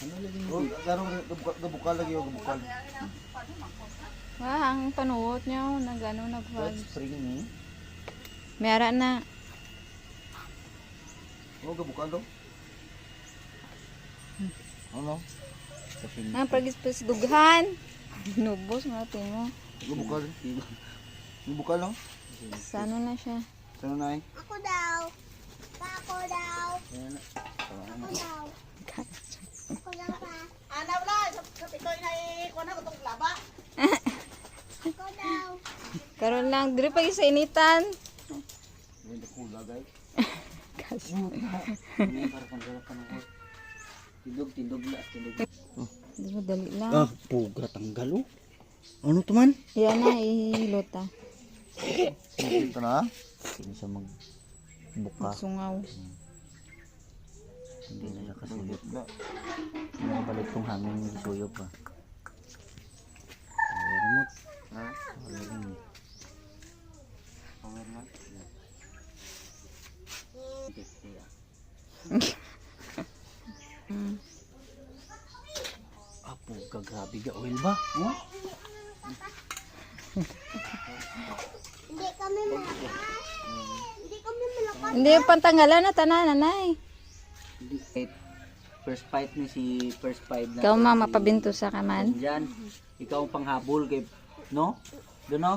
Ano lagi mo? Garong gabukal lagi o gabukal. Wah, ang panuot niya, nag-ano, What nag-vlog. spring ni? Mayara na. Oh, gabukal do. Ano? Ang pagis dughan. Nubos natin mo. Gabukal. Gabukal no? Sa ano na siya? Sano na eh? Ako daw. Ako daw. Ako daw. Ako daw pa. Ano na, sa pitoy na ikuha na itong laba. Ako daw. Karon lang, diri pa sa initan. Hindi ko lagay. Tindog na. Di ba, dali lang. Ah, puga tanggal oh. Ano to man? Yan na, ihilota. Ito na. Hindi siya magbuka. Sungaw. Hindi na siya kasuyot. Hindi na balik tong hangin yung suyot pa. Power remote. Ha? Power remote. Power remote. Apo, grabe ga oil ba? Huh? Hindi kami malakas. Hindi kami malakas. Hindi yung pantanggalan na tanan, nanay. First fight ni si first fight na. Ikaw ma, mapabinto sa kaman. Diyan, ikaw ang panghabol kay no? Doon no?